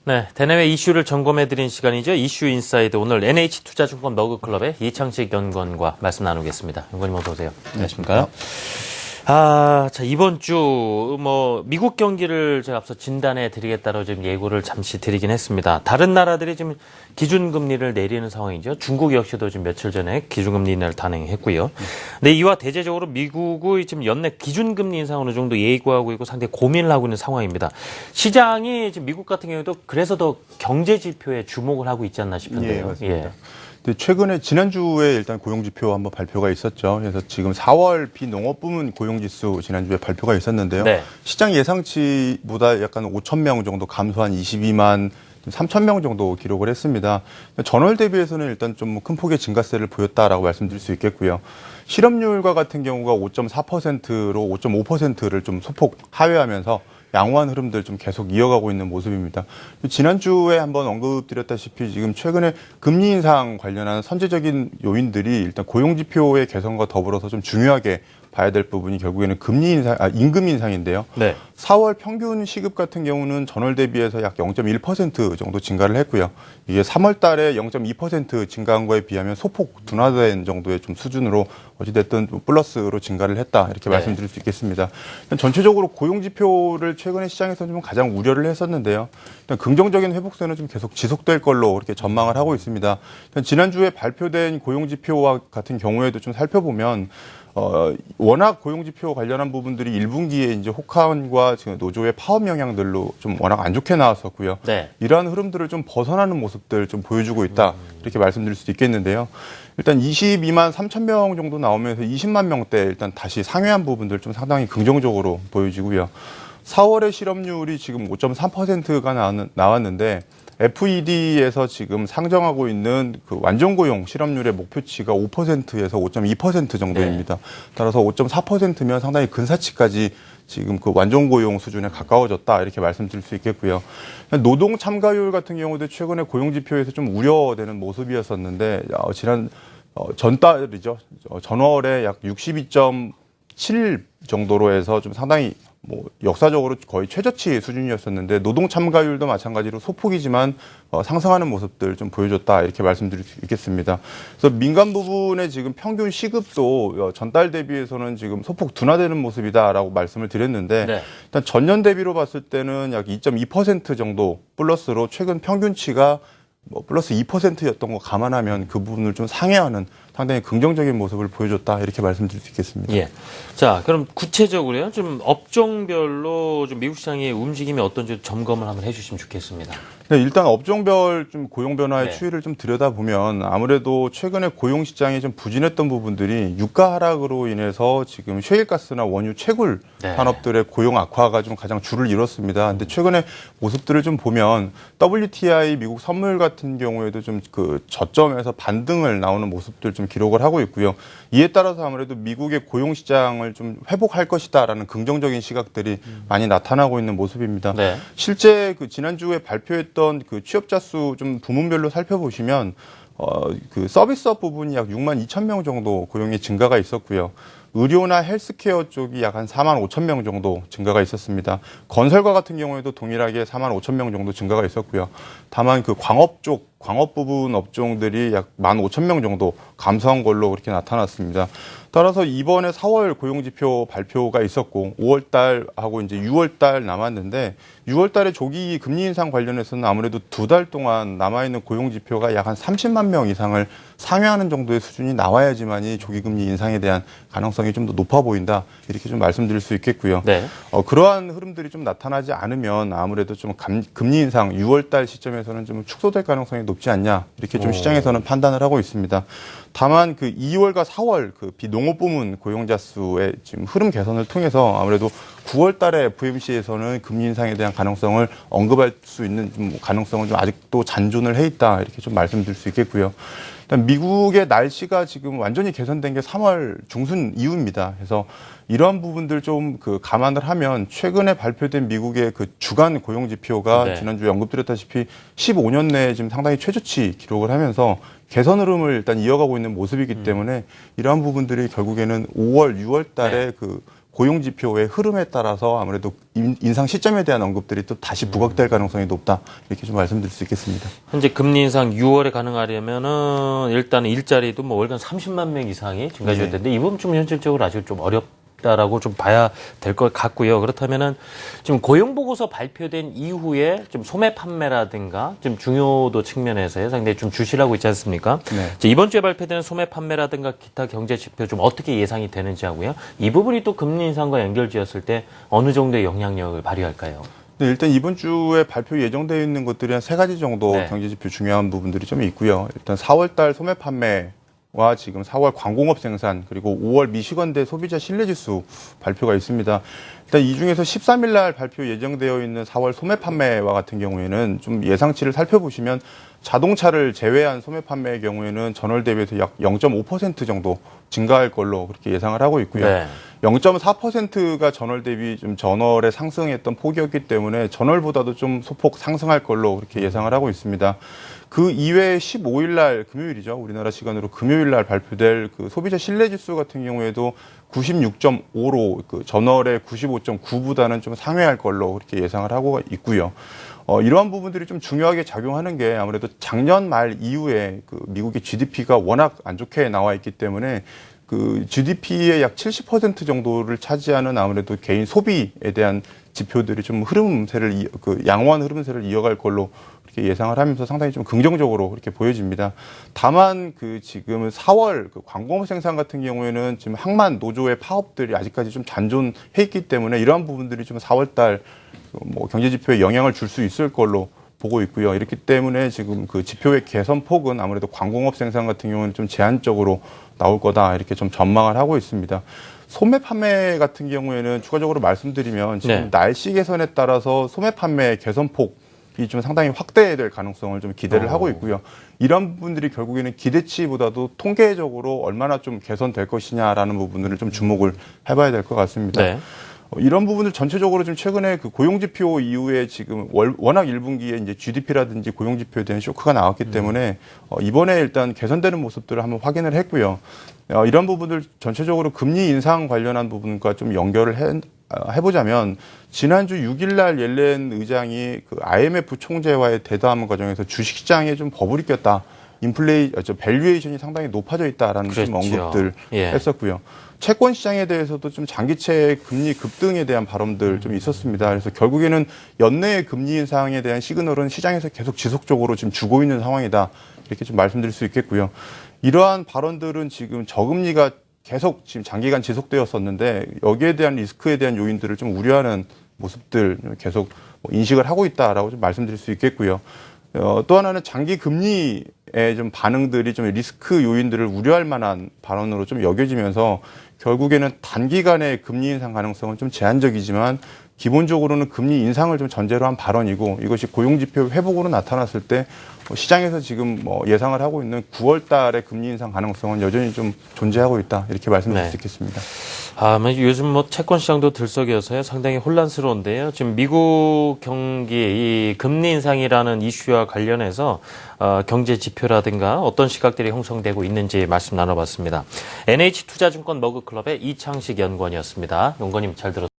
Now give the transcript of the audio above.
네, 대내외 이슈를 점검해드린 시간이죠. 이슈 인사이드. 오늘 NH투자증권 머그클럽의 이창식 연구원과 말씀 나누겠습니다. 연구원님 어서 오세요. 안녕하십니까. 자, 이번 주, 미국 경기를 제가 앞서 진단해 드리겠다고 지금 예고를 잠시 드리긴 했습니다. 다른 나라들이 지금 기준금리를 내리는 상황이죠. 중국 역시도 지금 며칠 전에 기준금리 인하를 단행했고요. 근데 이와 대제적으로 미국의 지금 연내 기준금리 인상 어느 정도 예고하고 있고 상당히 고민을 하고 있는 상황입니다. 시장이 지금 미국 같은 경우에도 그래서 더 경제 지표에 주목을 하고 있지 않나 싶은데요. 예, 맞습니다. 근데 최근에 지난주에 일단 고용지표 한번 발표가 있었죠. 그래서 지금 4월 비농업 부문 고용지수 지난주에 발표가 있었는데요. 네. 시장 예상치보다 약간 5천 명 정도 감소한 22만 3천 명 정도 기록을 했습니다. 전월 대비해서는 일단 좀 큰 폭의 증가세를 보였다라고 말씀드릴 수 있겠고요. 실업률과 같은 경우가 5.4%로 5.5%를 좀 소폭 하회하면서 양호한 흐름들 좀 계속 이어가고 있는 모습입니다. 지난주에 한번 언급드렸다시피 지금 최근에 금리 인상 관련한 선제적인 요인들이 일단 고용지표의 개선과 더불어서 좀 중요하게 봐야 될 부분이 결국에는 임금 인상인데요. 네. 4월 평균 시급 같은 경우는 전월 대비해서 약 0.1% 정도 증가를 했고요. 이게 3월 달에 0.2% 증가한 거에 비하면 소폭 둔화된 정도의 좀 수준으로 어찌됐든 플러스로 증가를 했다. 이렇게 말씀드릴 수 있겠습니다. 전체적으로 고용지표를 최근에 시장에서 좀 가장 우려를 했었는데요. 일단 긍정적인 회복세는 좀 계속 지속될 걸로 이렇게 전망을 하고 있습니다. 지난주에 발표된 고용지표와 같은 경우에도 좀 살펴보면 워낙 고용지표 관련한 부분들이 1분기에 이제 혹한과 지금 노조의 파업 영향들로 좀 워낙 안 좋게 나왔었고요. 네. 이러한 흐름들을 좀 벗어나는 모습들 좀 보여주고 있다. 이렇게 말씀드릴 수도 있겠는데요. 일단 22만 3천 명 정도 나오면서 20만 명대 일단 다시 상회한 부분들 좀 상당히 긍정적으로 보여지고요. 4월의 실업률이 지금 5.3%가 나왔는데 FED에서 지금 상정하고 있는 그 완전고용 실업률의 목표치가 5%에서 5.2% 정도입니다. 따라서 5.4%면 상당히 근사치까지 지금 그 완전고용 수준에 가까워졌다 이렇게 말씀드릴 수 있겠고요. 노동 참가율 같은 경우도 최근에 고용지표에서 좀 우려되는 모습이었었는데 전달이죠. 전월에 약 62.7 정도로 해서 좀 상당히 역사적으로 거의 최저치 수준이었었는데 노동 참가율도 마찬가지로 소폭이지만 상승하는 모습들 좀 보여줬다 이렇게 말씀드릴 수 있겠습니다. 그래서 민간 부분의 지금 평균 시급도 전달 대비해서는 지금 소폭 둔화되는 모습이다라고 말씀을 드렸는데 네. 일단 전년 대비로 봤을 때는 약 2.2% 정도 플러스로 최근 평균치가 플러스 2%였던 거 감안하면 그 부분을 좀 상회하는 상당히 긍정적인 모습을 보여줬다 이렇게 말씀드릴 수 있겠습니다. 예. 자, 그럼 구체적으로요. 좀 업종별로 좀 미국 시장의 움직임이 어떤지 점검을 한번 해주시면 좋겠습니다. 네, 일단 업종별 좀 고용 변화의 네. 추이를 좀 들여다보면 아무래도 최근에 고용 시장이 좀 부진했던 부분들이 유가 하락으로 인해서 지금 셰일가스나 원유 채굴 네. 산업들의 고용 악화가 좀 가장 주를 이뤘습니다. 근데 최근에 모습들을 좀 보면 WTI 미국 선물 같은 경우에도 좀 그 저점에서 반등을 나오는 모습들 좀 기록을 하고 있고요. 이에 따라서 아무래도 미국의 고용 시장을 좀 회복할 것이다라는 긍정적인 시각들이 많이 나타나고 있는 모습입니다. 네. 실제 그 지난주에 발표했던 그 취업자 수 좀 부문별로 살펴보시면 그 서비스업 부분이 약 6만 2천 명 정도 고용의 증가가 있었고요. 의료나 헬스케어 쪽이 약 한 4만 5천 명 정도 증가가 있었습니다. 건설과 같은 경우에도 동일하게 4만 5천 명 정도 증가가 있었고요. 다만 그 광업 부분 업종들이 약 1만 5천 명 정도 감소한 걸로 그렇게 나타났습니다. 따라서 이번에 4월 고용지표 발표가 있었고 5월 달하고 이제 6월 달 남았는데 6월 달에 조기 금리 인상 관련해서는 아무래도 2달 동안 남아있는 고용지표가 약 한 30만 명 이상을 상회하는 정도의 수준이 나와야지만이 조기 금리 인상에 대한 가능성이 좀 더 높아 보인다 이렇게 좀 말씀드릴 수 있겠고요. 네. 그러한 흐름들이 좀 나타나지 않으면 아무래도 좀 금리 인상 6월 달 시점에서는 좀 축소될 가능성이 높지 않냐 이렇게 좀 시장에서는 판단을 하고 있습니다. 다만 그 2월과 4월 그 비농업 부문 고용자 수의 지금 흐름 개선을 통해서 아무래도 9월 달에 FOMC에서는 금리 인상에 대한 가능성을 언급할 수 있는 좀 가능성은 좀 아직도 잔존을 해 있다 이렇게 좀 말씀드릴 수 있겠고요. 일단 미국의 날씨가 지금 완전히 개선된 게 3월 중순 이후입니다. 그래서 이러한 부분들 좀 그 감안을 하면 최근에 발표된 미국의 그 주간 고용 지표가 네. 지난주에 언급드렸다시피 15년 내에 지금 상당히 최저치 기록을 하면서 개선 흐름을 일단 이어가고 있는 모습이기 때문에 이러한 부분들이 결국에는 5월, 6월 달에 네. 그 고용 지표의 흐름에 따라서 아무래도 인상 시점에 대한 언급들이 또 다시 부각될 가능성이 높다. 이렇게 좀 말씀드릴 수 있겠습니다. 현재 금리 인상 6월에 가능하려면은 일단은 일자리도 뭐 월간 30만 명 이상이 증가해줘야 되는데 이 부분 좀 현실적으로 아직 좀 어렵다라고 좀 봐야 될 것 같고요. 그렇다면은 지금 고용 보고서 발표된 이후에 좀 소매 판매라든가 좀 중요도 측면에서 상당히 좀 주시를 하고 있지 않습니까? 네. 이번 주에 발표되는 소매 판매라든가 기타 경제 지표 좀 어떻게 예상이 되는지 하고요. 이 부분이 또 금리 인상과 연결지었을 때 어느 정도의 영향력을 발휘할까요? 네, 일단 이번 주에 발표 예정되어 있는 것들이 한 3가지 정도 네. 경제지표 중요한 부분들이 좀 있고요. 일단 4월달 소매 판매와 지금 4월 광공업 생산 그리고 5월 미시건대 소비자 신뢰지수 발표가 있습니다. 일단 이 중에서 13일 날 발표 예정되어 있는 4월 소매 판매와 같은 경우에는 좀 예상치를 살펴보시면 자동차를 제외한 소매 판매의 경우에는 전월 대비해서 약 0.5% 정도 증가할 걸로 그렇게 예상을 하고 있고요. 네. 0.4%가 전월 대비 좀 전월에 상승했던 폭이었기 때문에 전월보다도 좀 소폭 상승할 걸로 그렇게 예상을 하고 있습니다. 그 이외에 15일 날 금요일이죠. 우리나라 시간으로 금요일 날 발표될 그 소비자 신뢰 지수 같은 경우에도 96.5로 그 전월의 95.9보다는 좀 상회할 걸로 그렇게 예상을 하고 있고요. 이러한 부분들이 좀 중요하게 작용하는 게 아무래도 작년 말 이후에 그 미국의 GDP가 워낙 안 좋게 나와 있기 때문에 그 GDP의 약 70% 정도를 차지하는 아무래도 개인 소비에 대한 지표들이 좀 흐름세를 양호한 흐름세를 이어갈 걸로 이렇게 예상을 하면서 상당히 좀 긍정적으로 그렇게 보여집니다. 다만 그 지금 4월 그 광공업 생산 같은 경우에는 지금 항만 노조의 파업들이 아직까지 좀 잔존해 있기 때문에 이러한 부분들이 좀 4월달 뭐 경제 지표에 영향을 줄 수 있을 걸로 보고 있고요. 이렇기 때문에 지금 그 지표의 개선 폭은 아무래도 광공업 생산 같은 경우는 좀 제한적으로 나올 거다 이렇게 좀 전망을 하고 있습니다. 소매 판매 같은 경우에는 추가적으로 말씀드리면 지금 네. 날씨 개선에 따라서 소매 판매 개선 폭이 좀 상당히 확대될 가능성을 좀 기대를 하고 있고요. 이런 부분들이 결국에는 기대치보다도 통계적으로 얼마나 좀 개선될 것이냐라는 부분을 좀 주목을 해봐야 될 것 같습니다. 네. 이런 부분들 전체적으로 좀 최근에 그 고용지표 이후에 지금 워낙 1분기에 이제 GDP라든지 고용지표에 대한 쇼크가 나왔기 때문에 이번에 일단 개선되는 모습들을 한번 확인을 했고요. 이런 부분들 전체적으로 금리 인상 관련한 부분과 좀 연결을 해보자면 지난주 6일 날 옐렌 의장이 그 IMF 총재와의 대담 과정에서 주식시장에 좀 버블이 꼈다. 밸류에이션이 상당히 높아져 있다라는 좀 그렇죠. 언급들 예. 했었고요. 채권 시장에 대해서도 좀 장기채 금리 급등에 대한 발언들 좀 있었습니다. 그래서 결국에는 연내의 금리 인상에 대한 시그널은 시장에서 계속 지속적으로 지금 주고 있는 상황이다. 이렇게 좀 말씀드릴 수 있겠고요. 이러한 발언들은 지금 저금리가 계속 지금 장기간 지속되었었는데 여기에 대한 리스크에 대한 요인들을 좀 우려하는 모습들 계속 인식을 하고 있다라고 좀 말씀드릴 수 있겠고요. 또 하나는 장기 금리의 좀 반응들이 좀 리스크 요인들을 우려할 만한 발언으로 좀 여겨지면서 결국에는 단기간의 금리 인상 가능성은 좀 제한적이지만 기본적으로는 금리 인상을 좀 전제로 한 발언이고 이것이 고용지표 회복으로 나타났을 때 시장에서 지금 예상을 하고 있는 9월 달에 금리 인상 가능성은 여전히 좀 존재하고 있다. 이렇게 말씀드릴 수 있겠습니다. 요즘 채권 시장도 들썩여서요. 상당히 혼란스러운데요. 지금 미국 경기 이 금리 인상이라는 이슈와 관련해서 경제 지표라든가 어떤 시각들이 형성되고 있는지 말씀 나눠봤습니다. NH투자증권 머그클럽의 이창식 연구원이었습니다. 연구원님 잘 들었습니다.